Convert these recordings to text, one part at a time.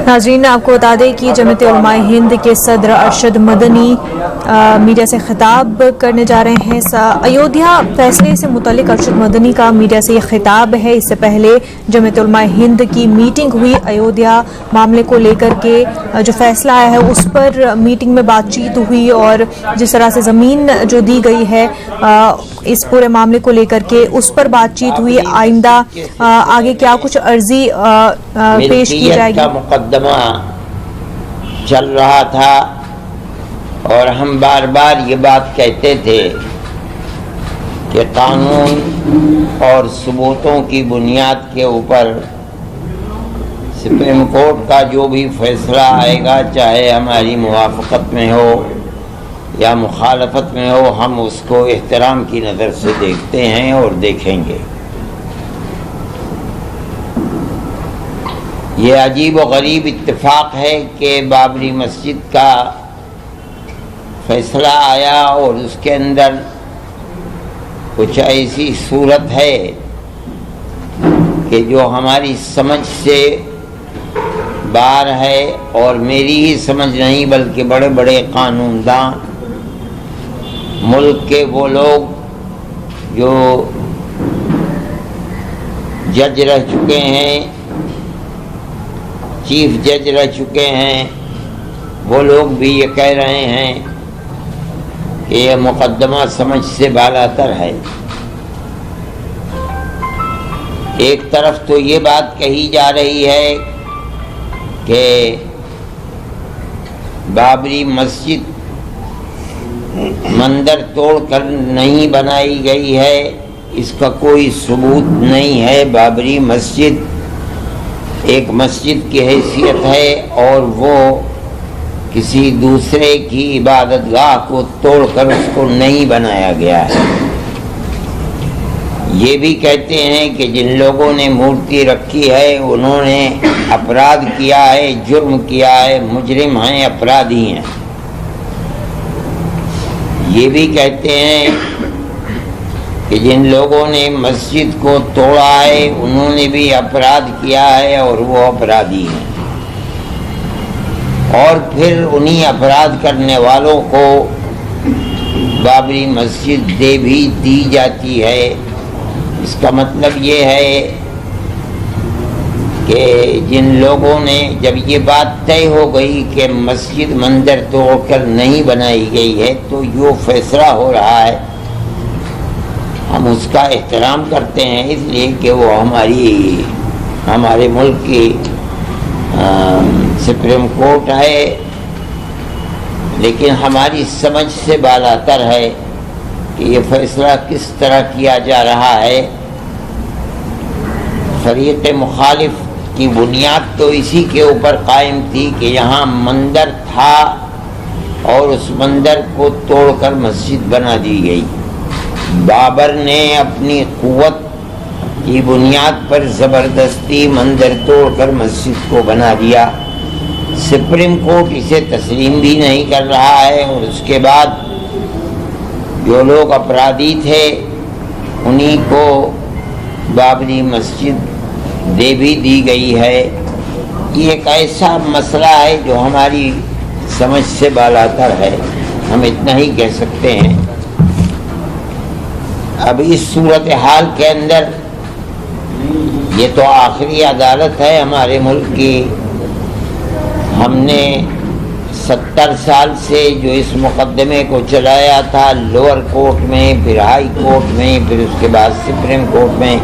ناظرین آپ کو بتا دیں کہ جمعیت علماء ہند کے صدر ارشد مدنی میڈیا سے خطاب کرنے جا رہے ہیں۔ ایودھیا فیصلے سے متعلق ارشد مدنی کا میڈیا سے یہ خطاب ہے۔ اس سے پہلے جمعیت علماء ہند کی میٹنگ ہوئی، ایودھیا معاملے کو لے کر کے جو فیصلہ آیا ہے اس پر میٹنگ میں بات چیت ہوئی، اور جس طرح سے زمین جو دی گئی ہے اس پورے معاملے کو لے کر کے اس پر بات چیت ہوئی۔ آئندہ آگے کیا کچھ عرضی پیش کی جائے گی؟ کا مقدمہ چل رہا تھا اور ہم بار بار یہ بات کہتے تھے کہ قانون اور ثبوتوں کی بنیاد کے اوپر سپریم کورٹ کا جو بھی فیصلہ آئے گا، چاہے ہماری موافقت میں ہو یا مخالفت میں ہو، ہم اس کو احترام کی نظر سے دیکھتے ہیں اور دیکھیں گے۔ یہ عجیب و غریب اتفاق ہے کہ بابری مسجد کا فیصلہ آیا اور اس کے اندر کچھ ایسی صورت ہے کہ جو ہماری سمجھ سے باہر ہے، اور میری ہی سمجھ نہیں بلکہ بڑے بڑے قانون داں، ملک کے وہ لوگ جو جج رہ چکے ہیں، چیف جج رہ چکے ہیں، وہ لوگ بھی یہ کہہ رہے ہیں کہ یہ مقدمہ سمجھ سے بالاتر ہے۔ ایک طرف تو یہ بات کہی جا رہی ہے کہ بابری مسجد مندر توڑ کر نہیں بنائی گئی ہے، اس کا کوئی ثبوت نہیں ہے۔ بابری مسجد ایک مسجد کی حیثیت ہے اور وہ کسی دوسرے کی عبادت گاہ کو توڑ کر اس کو نہیں بنایا گیا ہے۔ یہ بھی کہتے ہیں کہ جن لوگوں نے مورتی رکھی ہے انہوں نے اپرادھ کیا ہے، جرم کیا ہے، مجرم ہیں، اپرادھی ہیں۔ یہ بھی کہتے ہیں کہ جن لوگوں نے مسجد کو توڑا ہے انہوں نے بھی اپرادھ کیا ہے اور وہ اپرادھی ہیں، اور پھر انہی اپرادھ کرنے والوں کو بابری مسجد دے بھی دی جاتی ہے۔ اس کا مطلب یہ ہے کہ جن لوگوں نے، جب یہ بات طے ہو گئی کہ مسجد مندر توڑ کر نہیں بنائی گئی ہے، تو جو فیصلہ ہو رہا ہے ہم اس کا احترام کرتے ہیں، اس لیے کہ وہ ہمارے ملک کی سپریم کورٹ ہے، لیکن ہماری سمجھ سے بالاتر ہے کہ یہ فیصلہ کس طرح کیا جا رہا ہے۔ فریق مخالف کی بنیاد تو اسی کے اوپر قائم تھی کہ یہاں مندر تھا اور اس مندر کو توڑ کر مسجد بنا دی گئی۔ بابر نے اپنی قوت کی بنیاد پر زبردستی مندر توڑ کر مسجد کو بنا دیا۔ سپریم کورٹ اسے تسلیم بھی نہیں کر رہا ہے، اور اس کے بعد جو لوگ اپرادھی تھے انہی کو بابری مسجد دے بھی دی گئی ہے۔ یہ ایک ایسا مسئلہ ہے جو ہماری سمجھ سے بالاتر ہے، ہم اتنا ہی کہہ سکتے ہیں۔ اب اس صورتحال کے اندر یہ تو آخری عدالت ہے ہمارے ملک کی۔ ہم نے 70 سال سے جو اس مقدمے کو چلایا تھا، لوور کورٹ میں، پھر ہائی کورٹ میں، پھر اس کے بعد سپریم کورٹ میں،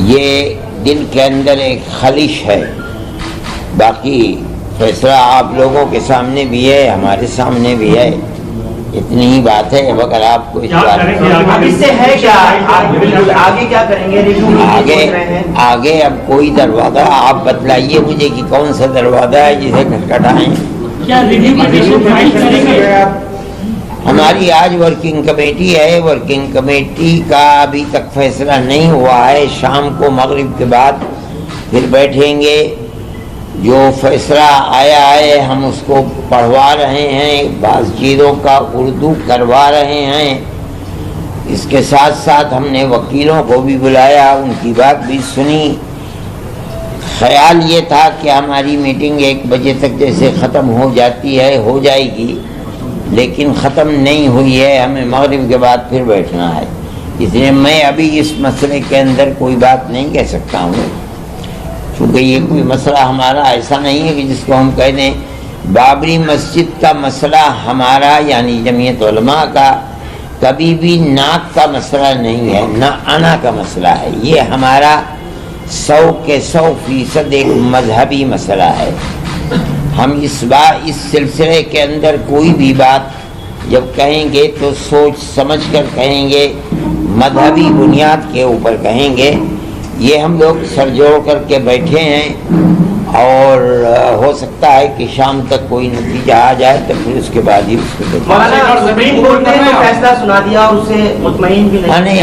یہ دل کے اندر ایک خلش ہے۔ باقی فیصلہ آپ لوگوں کے سامنے بھی ہے، ہمارے سامنے بھی ہے، اتنی ہی بات ہے۔ اب اگر آپ کو اس بات آگے اب کوئی دروازہ آپ بتلائیے مجھے کہ کون سا دروازہ ہے جسے کھٹکھٹائیں۔ ہماری آج ورکنگ کمیٹی ہے، ورکنگ کمیٹی کا ابھی تک فیصلہ نہیں ہوا ہے، شام کو مغرب کے بعد پھر بیٹھیں گے۔ جو فیصلہ آیا ہے ہم اس کو پڑھوا رہے ہیں، بعض چیزوں کا اردو کروا رہے ہیں، اس کے ساتھ ساتھ ہم نے وکیلوں کو بھی بلایا، ان کی بات بھی سنی، خیال یہ تھا کہ ہماری میٹنگ 1 بجے تک جیسے ختم ہو جاتی ہے ہو جائے گی، لیکن ختم نہیں ہوئی ہے، ہمیں مغرب کے بعد پھر بیٹھنا ہے، اس لیے میں ابھی اس مسئلے کے اندر کوئی بات نہیں کہہ سکتا ہوں، چونکہ یہ کوئی مسئلہ ہمارا ایسا نہیں ہے کہ جس کو ہم کہہ دیں۔ بابری مسجد کا مسئلہ ہمارا یعنی جمعیت علماء کا کبھی بھی ناک کا مسئلہ نہیں ہے، نہ آنا کا مسئلہ ہے، یہ ہمارا 100% ایک مذہبی مسئلہ ہے۔ ہم اس سلسلے کے اندر کوئی بھی بات جب کہیں گے تو سوچ سمجھ کر کہیں گے، مذہبی بنیاد کے اوپر کہیں گے۔ یہ ہم لوگ سر جوڑ کر کے بیٹھے ہیں اور ہو سکتا ہے کہ شام تک کوئی نتیجہ آ جائے تو پھر اس کے بعد ہی اس کو مولانا سپریم کورٹ نے فیصلہ سنا دیا اور اس سے مطمئن بھی نہیں۔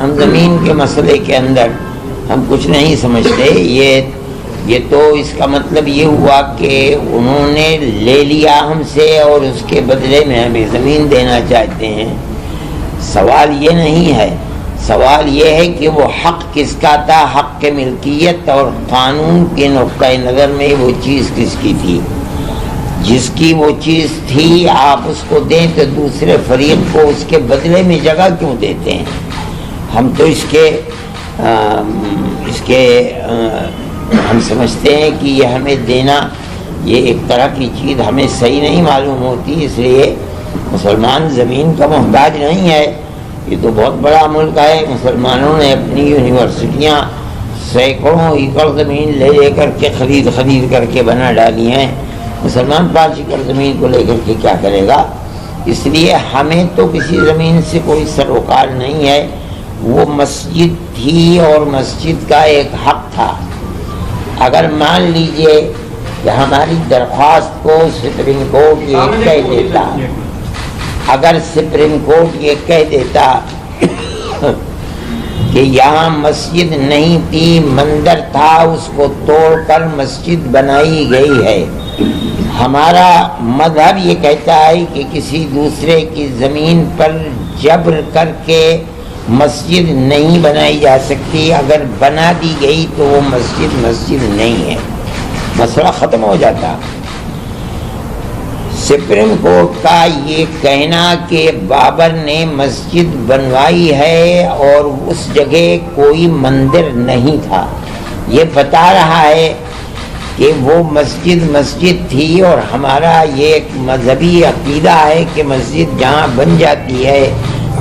ہم زمین کے مسئلے کے اندر ہم کچھ نہیں سمجھتے، یہ تو اس کا مطلب یہ ہوا کہ انہوں نے لے لیا ہم سے اور اس کے بدلے میں ہمیں زمین دینا چاہتے ہیں۔ سوال یہ نہیں ہے، سوال یہ ہے کہ وہ حق کس کا تھا، حق کے ملکیت اور قانون کے نقطۂ نظر میں وہ چیز کس کی تھی۔ جس کی وہ چیز تھی آپ اس کو دیں تو دوسرے فریق کو اس کے بدلے میں جگہ کیوں دیتے ہیں؟ ہم تو ہم سمجھتے ہیں کہ یہ ہمیں دینا یہ ایک طرح کی چیز ہمیں صحیح نہیں معلوم ہوتی، اس لیے مسلمان زمین کا محتاج نہیں ہے، یہ تو بہت بڑا ملک ہے۔ مسلمانوں نے اپنی یونیورسٹیاں سینکڑوں ایکڑ زمین لے کر کے خرید کر کے بنا ڈالی ہیں، مسلمان 5 ایکڑ زمین کو لے کر کے کیا کرے گا؟ اس لیے ہمیں تو کسی زمین سے کوئی سروکار نہیں ہے، وہ مسجد تھی اور مسجد کا ایک حق تھا۔ اگر مان لیجئے کہ ہماری درخواست کو سپریم کورٹ یہ کہہ دیتا، اگر سپریم کورٹ یہ کہہ دیتا کہ یہاں مسجد نہیں تھی، مندر تھا، اس کو توڑ کر مسجد بنائی گئی ہے، ہمارا مذہب یہ کہتا ہے کہ کسی دوسرے کی زمین پر جبر کر کے مسجد نہیں بنائی جا سکتی، اگر بنا دی گئی تو وہ مسجد نہیں ہے، مسئلہ ختم ہو جاتا۔ سپریم کورٹ کا یہ کہنا کہ بابر نے مسجد بنوائی ہے اور اس جگہ کوئی مندر نہیں تھا، یہ بتا رہا ہے کہ وہ مسجد تھی، اور ہمارا یہ ایک مذہبی عقیدہ ہے کہ مسجد جہاں بن جاتی ہے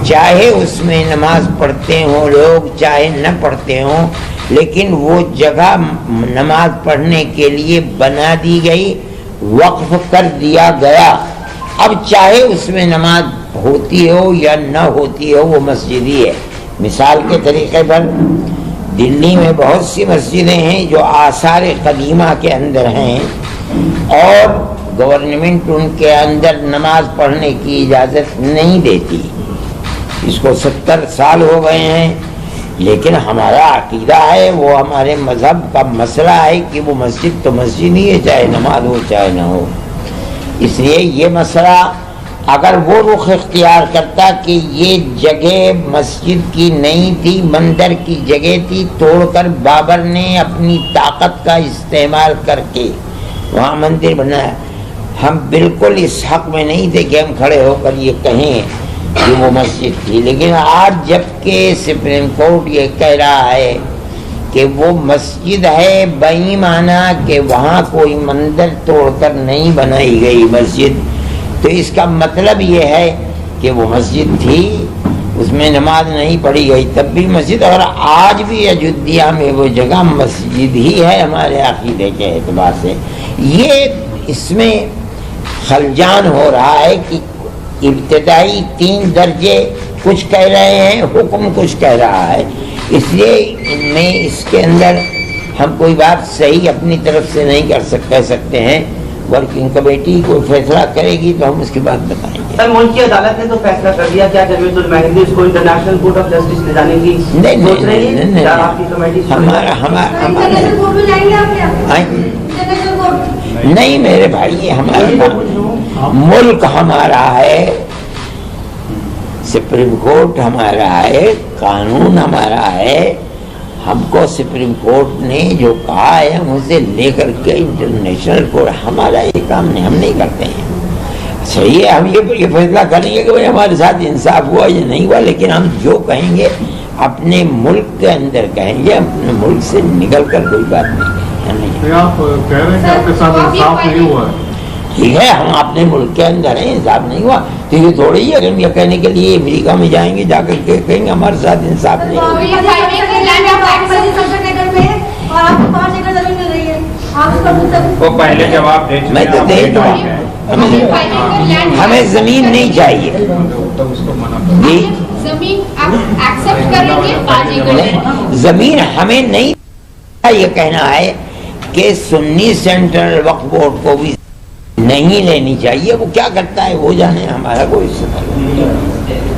چاہے اس میں نماز پڑھتے ہوں لوگ چاہے نہ پڑھتے ہوں، لیکن وہ جگہ نماز پڑھنے کے لیے بنا دی گئی، وقف کر دیا گیا، اب چاہے اس میں نماز ہوتی ہو یا نہ ہوتی ہو وہ مسجد ہی ہے۔ مثال کے طریقے پر دلی میں بہت سی مسجدیں ہیں جو آثار قدیمہ کے اندر ہیں اور گورنمنٹ ان کے اندر نماز پڑھنے کی اجازت نہیں دیتی، اس کو 70 سال ہو گئے ہیں، لیکن ہمارا عقیدہ ہے، وہ ہمارے مذہب کا مسئلہ ہے کہ وہ مسجد تو مسجد ہی ہے، چاہے نماز ہو چاہے نہ ہو۔ اس لیے یہ مسئلہ اگر وہ رخ اختیار کرتا کہ یہ جگہ مسجد کی نہیں تھی، مندر کی جگہ تھی، توڑ کر بابر نے اپنی طاقت کا استعمال کر کے وہاں مندر بنایا، ہم بالکل اس حق میں نہیں تھے کہ ہم کھڑے ہو کر یہ کہیں کہ وہ مسجد تھی، لیکن آج جب کہ سپریم کورٹ یہ کہہ رہا ہے کہ وہ مسجد ہے، بئی معنی کہ وہاں کوئی مندر توڑ کر نہیں بنائی گئی مسجد، تو اس کا مطلب یہ ہے کہ وہ مسجد تھی، اس میں نماز نہیں پڑھی گئی تب بھی مسجد، اور آج بھی اجودھیا میں وہ جگہ مسجد ہی ہے ہمارے عقیدے کے اعتبار سے۔ یہ اس میں خلجان ہو رہا ہے کہ ابتدائی 3 درجے کچھ کہہ رہے ہیں، حکم کچھ کہہ رہا ہے، اس لیے میں اس کے اندر ہم کوئی بات صحیح اپنی طرف سے نہیں کہہ سکتے ہیں، ورکنگ کمیٹی کوئی فیصلہ کرے گی تو ہم اس کے بعد بتائیں گے۔ سر ملک کی عدالت نے تو فیصلہ کر دیا، کیا جمعیت علماء ہند اس کو انٹرنیشنل کورٹ آف جسٹس لے جانے کی سوچ رہی ہے؟ آپ کی کمیٹی نہیں میرے بھائی، ہمارا ملک ہمارا ہے، سپریم کورٹ ہمارا ہے، قانون ہمارا ہے، ہم کو سپریم کورٹ نے جو کہا ہے ہم اسے لے کر کے انٹرنیشنل کورٹ، ہمارا یہ کام نہیں، ہم نہیں کرتے ہیں. صحیح ہے، ہم یہ فیصلہ کریں گے کہ بھائی ہمارے ساتھ انصاف ہوا یا نہیں ہوا، لیکن ہم جو کہیں گے اپنے ملک کے اندر کہیں گے، اپنے ملک سے نکل کر کوئی بات نہیں. آپ کہہ رہے ہیں کہ آپ کے ساتھ انصاف نہیں ہوا ہے. ٹھیک ہے، ہم اپنے ملک کے اندر ہیں، انصاف نہیں ہوا ٹھیک ہے، تھوڑی ہی ہم یہ کہنے کے لیے امریکہ میں جائیں گے، جا کر کے کہیں گے ہمارے ساتھ انصاف نہیں ہوا. وہ پہلے جواب دے چکے میں تو دے دوں، ہمیں زمین نہیں چاہیے. جی زمین ہمیں نہیں، یہ کہنا ہے کہ سنی سینٹرل وقف بورڈ کو بھی نہیں لینی چاہیے. وہ کیا کرتا ہے وہ جانے، ہمارا کوئی سوال نہیں.